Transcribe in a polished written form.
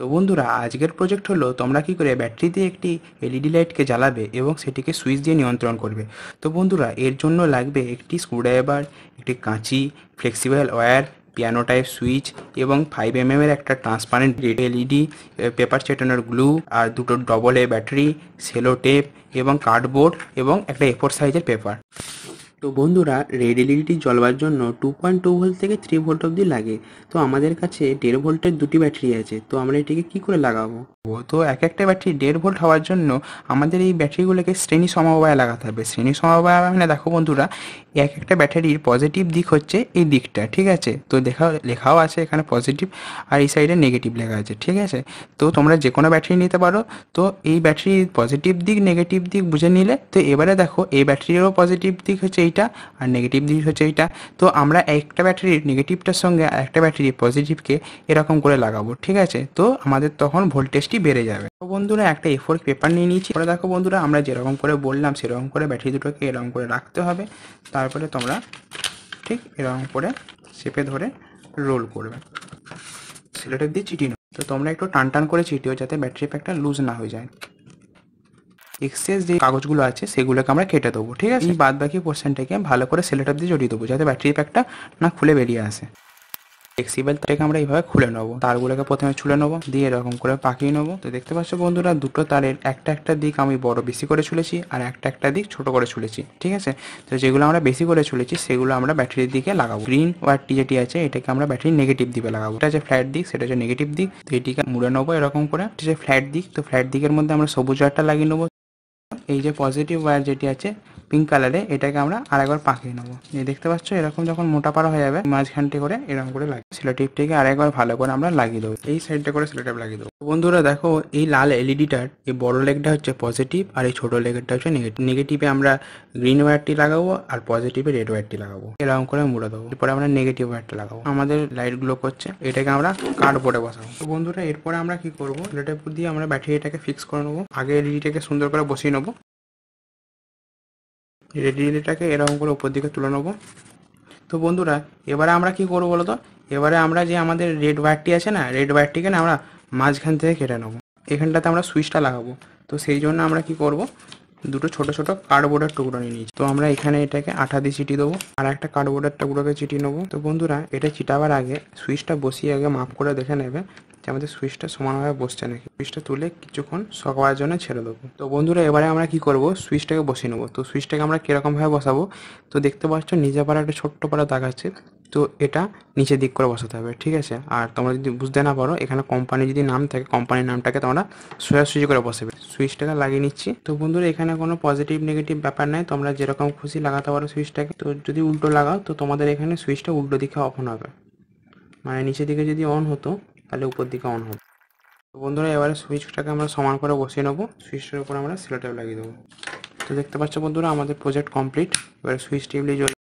তো বন্ধুরা, আজকের প্রজেক্ট হলো তোমরা কি করে ব্যাটারিতে একটি এলইডি লাইটকে জ্বালাবে এবং সেটিকে সুইচ দিয়ে নিয়ন্ত্রণ করবে। তো বন্ধুরা, এর জন্য লাগবে একটি স্ক্রুড্রাইভার, একটি কাঁচি, flexible wire, piano type switch এবং 5 mm এর একটা ট্রান্সপারেন্ট এলইডি, পেপার চেটানোর গ্লু, আর দুটো double A battery, cello tape এবং কার্ডবোর্ড এবং একটা A4 সাইজের পেপার। তো বন্ধুরা, রেড এলইডি জ্বলবার জন্য 2.2 ভোল্ট থেকে 3 ভোল্ট অবধি লাগে। তো আমাদের কাছে 1.5 ভোল্টের দুটি ব্যাটারি আছে, তো আমরা এটিকে কি করে লাগাবো? তো এক একটা ব্যাটারি 1.5 ভোল্ট হওয়ার জন্য আমাদের এই ব্যাটারিগুলোকে শ্রেণী সমবায়ে লাগাতে হবে। শ্রেণী সমবায় মানে দেখো বন্ধুরা, এক একটা ব্যাটারির পজিটিভ দিক হচ্ছে এই দিকটা, ঠিক আছে? তো লেখাও আছে এখানে পজিটিভ, আর এই সাইডে নেগেটিভ লেখা আছে, ঠিক আছে? তো তোমরা যে কোনো ব্যাটারি নিতে পারো। তো এই ব্যাটারির পজিটিভ দিক নেগেটিভ দিক বুঝে নিলে, তো এবারে দেখো এই ব্যাটারিরও পজিটিভ দিক হচ্ছে এইটা আর নেগেটিভ দিক হচ্ছে এইটা। তো আমরা একটা ব্যাটারির নেগেটিভটার সঙ্গে আরেকটা ব্যাটারির পজিটিভকে এরকম করে লাগাবো, ঠিক আছে? তো আমাদের তখন ভোল্টেজটি বেড়ে যাবে। তো বন্ধুরা, একটা A4 পেপার নিয়ে নিয়েছি। পরে দেখো বন্ধুরা, আমরা যেরকম করে বললাম সেরকম করে ব্যাটারি দুটোকে এরকম করে রাখতে হবে। তারপরে তোমরা ঠিক এরকম করে চেপে ধরে রোল করবে, সেলোটেপ দিয়ে চিটিয়ে নেবে। তো তোমরা একটু টান টান করে চিটিও, যাতে ব্যাটারি প্যাকটা লুজ না হয়ে যায়। এক্সেস যে কাগজগুলো আছে সেগুলোকে আমরা কেটে দেবো, ঠিক আছে? এই বাদ বাকি পোর্শনটাকে ভালো করে সেলোটেপ দিয়ে জড়িয়ে দেবো, যাতে ব্যাটারি প্যাকটা না খুলে বেরিয়ে আসে। ফ্লেক্সিবল তারটাকে আমরা এইভাবে খুলে নেবো। তারগুলোকে প্রথমে ছুলে নেবো, দিয়ে এরকম করে পাকিয়ে নেবো। তো দেখতে পাচ্ছ বন্ধুরা, দুটো তারের একটা দিক আমি বড় বেশি করে ছুলেছি আর একটা দিক ছোট করে ছুলেছি, ঠিক আছে? তো যেগুলো আমরা বেশি করে ছুলেছি সেগুলো আমরা ব্যাটারির দিকে লাগাবো। গ্রিন ওয়্যারটি যেটি আছে এটাকে আমরা ব্যাটারির নেগেটিভ দিকে লাগাবো। এটা হচ্ছে ফ্ল্যাট দিক, সেটা হচ্ছে নেগেটিভ দিক। তো এটিকে মুড়ে নেবো এরকম করে। এটা হচ্ছে ফ্ল্যাট দিক, তো ফ্ল্যাট দিকের মধ্যে আমরা সবুজ ওয়্যারটা লাগিয়ে নেবো। এই যে পজিটিভ ওয়্যার যেটি আছে পিঙ্ক কালারে, এটাকে আমরা আরেকবার পাকিয়ে নেবো। এই দেখতে পাচ্ছ, এরকম যখন মোটা পাড়া হয়ে যাবে মাঝখানটি করে এরকম করে লাগিয়ে সেলোটেপটিকে আরেকবার ভালো করে আমরা লাগিয়ে দেবো। এই সাইডটা করে সেলোটেপ লাগিয়ে দেবো। বন্ধুরা দেখো, এই লাল এলইডিটার এই বড় লেগটা হচ্ছে পজিটিভ আর এই ছোট লেগটা হচ্ছে নেগেটিভ। নেগেটিভে আমরা গ্রিন ওয়্যারটি লাগাবো আর পজিটিভে রেড ওয়্যারটি লাগাবো। এরকম করে মুড়ে দেবো। এরপরে আমরা নেগেটিভ ওয়্যারটা লাগাবো। আমাদের লাইট গ্লো করছে, এটাকে আমরা কার্ডবোর্ডে বসাবো। তো বন্ধুরা, এরপরে আমরা কি করবো, সেলোটেপ দিয়ে আমরা ব্যাটারিটাকে ফিক্স করে নেবো। আগে এলইডিটাকে সুন্দর করে বসিয়ে নেবো। রেডিটাকে এরকম করে উপর দিকে তুলে নেবো। তো বন্ধুরা, এবারে আমরা কি করবো বলো তো? এবারে আমরা যে আমাদের রেড ওয়্যারটি আছে না, রেড ওয়্যারটিকে না আমরা মাঝখান থেকে কেটে নেবো। এখানটাতে আমরা সুইচটা লাগাবো। তো সেই জন্য আমরা কি করব, দুটো ছোট ছোট কার্ডবোর্ডের টুকরো নিয়ে নিয়েছি। তো আমরা এখানে এটাকে আঠা দিয়ে চিটিয়ে দেবো আর একটা কার্ডবোর্ডের টুকরোকে চিটিয়ে নেবো। তো বন্ধুরা, এটা চিটাবার আগে সুইচটা বসিয়ে আগে মাপ করে দেখে নেবে যে আমাদের সুইচটা সমানভাবে বসছে নাকি। সুইচটা তুলে কিছুক্ষণ শোকাবার জন্য ছেড়ে দেবো। তো বন্ধুরা, এবারে আমরা কি করব, সুইচটাকে বসিয়ে নেবো। তো সুইচটাকে আমরা কীরকমভাবে বসাবো, তো দেখতে পাচ্ছ নিচে পাড়া একটা ছোট্ট পাড়া দাগ আছে। তো এটা নিচের দিক করে বসাতে হবে, ঠিক আছে? আর তোমরা যদি বুঝতে না পারো, এখানে কোম্পানি যদি নাম থাকে, কোম্পানির নামটাকে তোমরা সোজাসুজি করে বসাবে। সুইচটাকে লাগিয়ে নিচ্ছি। তো বন্ধুরা, এখানে কোনো পজিটিভ নেগেটিভ ব্যাপার নাই, তোমরা যেরকম খুশি লাগাতে পারো সুইচটাকে। তো যদি উল্টো লাগাও তো তোমাদের এখানে সুইচটা উল্টো দিকে অন হবে, মানে নিচের দিকে যদি অন হতো তাহলে উপর দিকে অন হতো। তো বন্ধুরা, এবারে সুইচটাকে আমরা সমান করে বসিয়ে নেবো। সুইচটার উপর আমরা সেলোটেপ লাগিয়ে দেবো। তো দেখতে পাচ্ছ বন্ধুরা, আমাদের প্রজেক্ট কমপ্লিট। এবারে সুইচ টিপলেই